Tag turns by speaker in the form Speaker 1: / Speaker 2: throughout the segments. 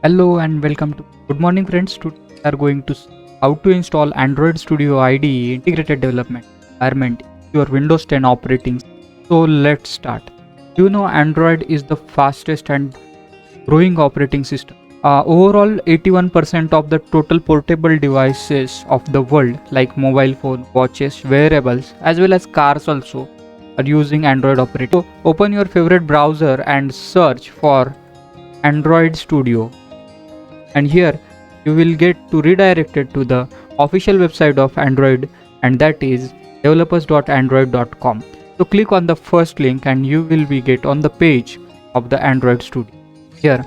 Speaker 1: Hello and welcome to Good morning friends. Today we are going to see how to install Android Studio IDE integrated development environment in your Windows 10 operating system. So let's start. You know Android is the fastest and growing operating system. Overall 81% of the total portable devices of the world like mobile phone, watches, wearables as well as cars also are using Android operating. So open your favorite browser and search for Android Studio, and here you will get to redirected to the official website of Android, and that is developers.android.com. So click on the first link and you will be get on the page of the Android Studio. Here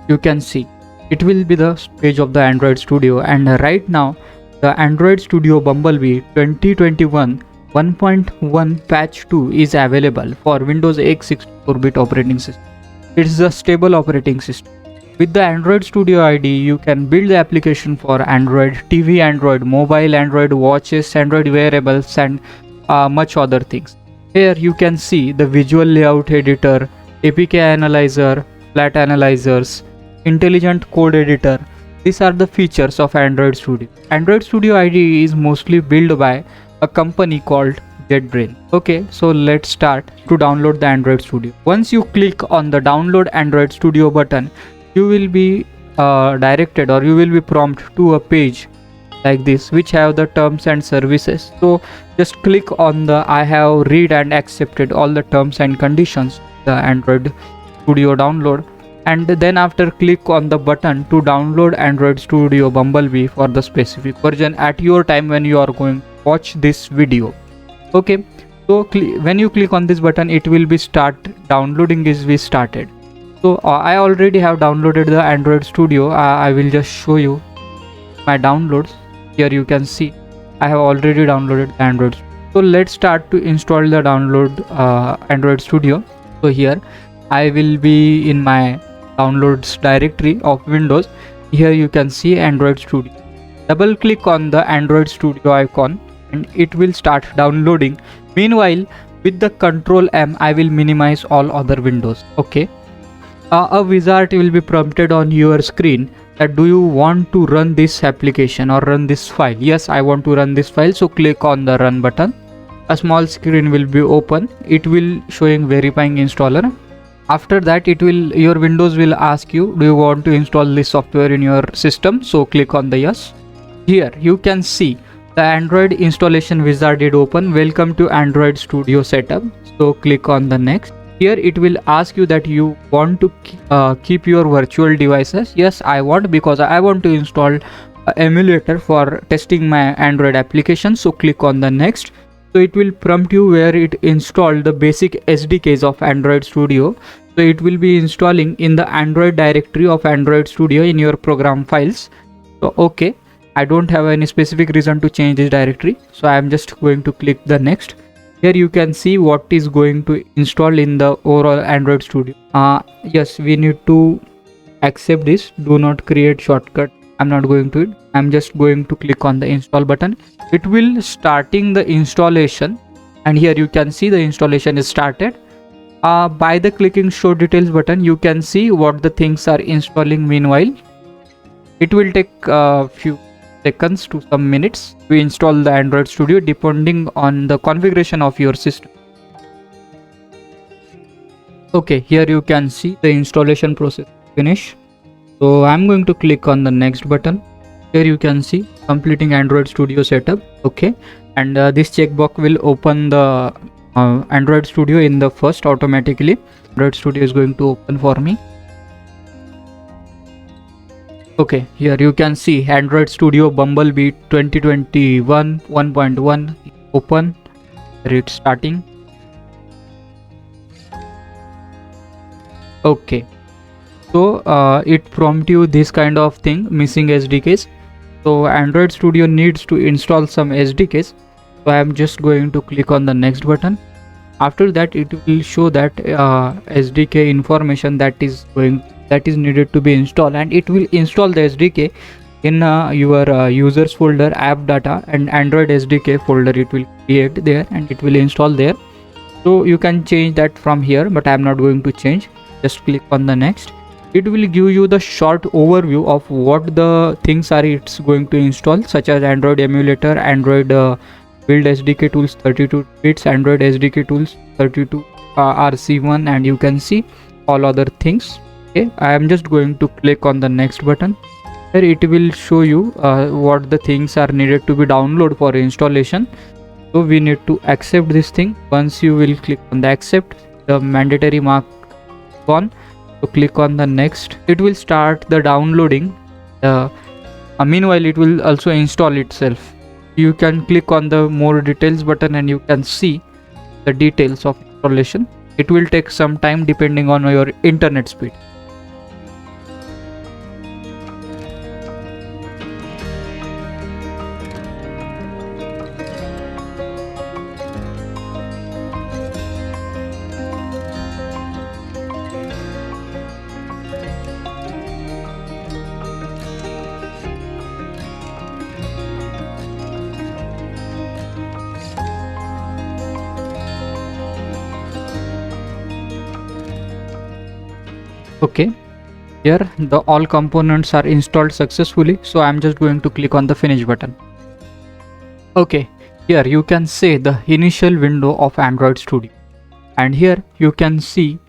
Speaker 1: you can see it will be the page of the Android Studio, and right now the Android Studio Bumblebee 2021 1.1 patch 2 is available for Windows x64-bit operating system. It is a stable operating system. With the Android Studio IDE, you can build the application for Android TV, Android mobile, Android watches, Android wearables, and much other things. Here you can see the visual layout editor, APK analyzer, flat analyzers, intelligent code editor. These are the features of Android Studio. Android Studio IDE is mostly built by a company called JetBrains. Okay, so let's start to download the Android Studio. Once you click on the download Android Studio button, you will be directed, or you will be prompted to a page like this which have the terms and services. So just click on the I have read and accepted all the terms and conditions the Android Studio download, and then after click on the button to download Android Studio Bumblebee for the specific version at your time when you are going to watch this video. Okay, so when you click on this button, it will be start downloading is we started. So I already have downloaded the Android Studio. I will just show you my downloads. Here you can see I have already downloaded the Android Studio. So let's start to install the download Android Studio. So here I will be in my downloads directory of Windows. Here you can see Android Studio. Double click on the Android Studio icon and it will start downloading. Meanwhile, with the Control M, I will minimize all other windows. Okay. A wizard will be prompted on your screen that do you want to run this application or run this file. Yes, I want to run this file, so click on the run button. A small screen will be open. It will showing verifying installer. After that, your Windows will ask you, do you want to install this software in your system? So click on the yes. Here you can see the Android installation wizard is open. Welcome to Android Studio setup. So click on the next. Here it will ask you that you want to keep your virtual devices. Yes, I want, because I want to install a emulator for testing my Android application. So click on the next. So it will prompt you where it installed the basic SDKs of Android Studio. So it will be installing in the Android directory of Android Studio in your program files. So okay, I don't have any specific reason to change this directory, so I am just going to click the next. Here you can see what is going to install in the overall Android Studio. Yes, we need to accept this. Do not create shortcut. I'm not going to it. I'm just going to click on the install button. It will starting the installation, and here you can see the installation is started. By the clicking show details button, you can see what the things are installing. Meanwhile, it will take a few seconds to some minutes to install the Android Studio depending on the configuration of your system. Okay, here you can see the installation process finish. So I'm going to click on the next button. Here you can see completing Android Studio setup. Okay, and this checkbox will open the Android Studio in the first automatically. Android Studio is going to open for me. Okay, here you can see Android Studio Bumblebee 2021 1.1 open. It's starting. Okay, so it prompt you this kind of thing, missing SDKs. So Android Studio needs to install some SDKs. So I am just going to click on the next button. After that, it will show that SDK information that is needed to be installed, and it will install the SDK in your users folder, app data, and Android SDK folder. It will create there and it will install there. So you can change that from here, but I am not going to change. Just click on the next. It will give you the short overview of what the things are it's going to install, such as Android emulator, Android build SDK tools 32 bits, Android SDK tools 32 RC1, and you can see all other things. Okay, I am just going to click on the next button. Here it will show you what the things are needed to be downloaded for installation. So we need to accept this thing. Once you will click on the accept, the mandatory mark gone. So click on the next. It will start the downloading. Meanwhile, it will also install itself. You can click on the more details button and you can see the details of installation. It will take some time depending on your internet speed. Okay, here the all components are installed successfully, so I'm just going to click on the finish button. Okay, here you can see the initial window of Android Studio, and here you can see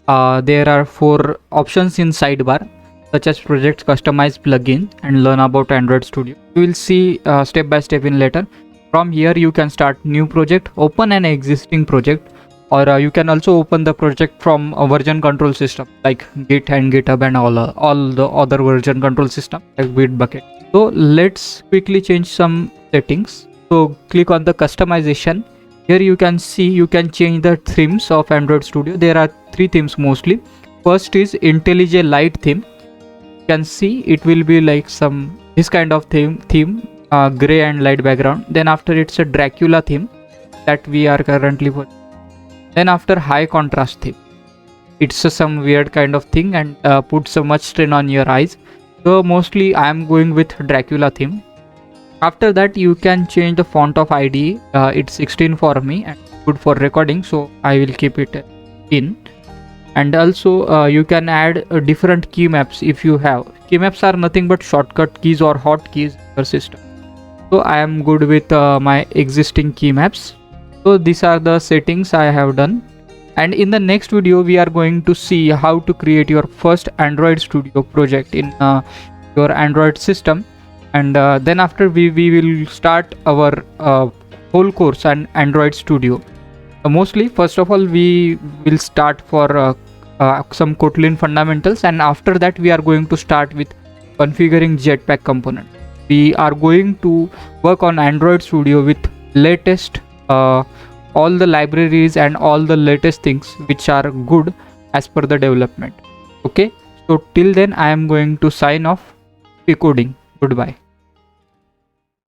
Speaker 1: there are 4 options in sidebar, such as projects, customize, plugin, and learn about Android Studio. You will see step by step in later. From here you can start new project, open an existing project, or you can also open the project from a version control system like Git and GitHub and all the other version control system like Bitbucket. So let's quickly change some settings. So click on the customization. Here you can see you can change the themes of Android Studio. There are 3 themes mostly. First is IntelliJ Light theme. You can see it will be like some this kind of theme gray and light background. Then after it's a Dracula theme that we are currently for. Then after high contrast theme, it's some weird kind of thing and puts so much strain on your eyes. So mostly I am going with Dracula theme. After that you can change the font of IDE. It's 16 for me and good for recording, so I will keep it in. And also you can add different key maps if you have. Key maps are nothing but shortcut keys or hotkeys in your system. So I am good with my existing key maps. So these are the settings I have done, and in the next video we are going to see how to create your first Android Studio project in your Android system, and then after we will start our whole course on Android Studio. Mostly first of all we will start for some Kotlin fundamentals, and after that we are going to start with configuring Jetpack component. We are going to work on Android Studio with latest all the libraries and all the latest things which are good as per the development. Okay, so till then I am going to sign off. Decoding. Goodbye.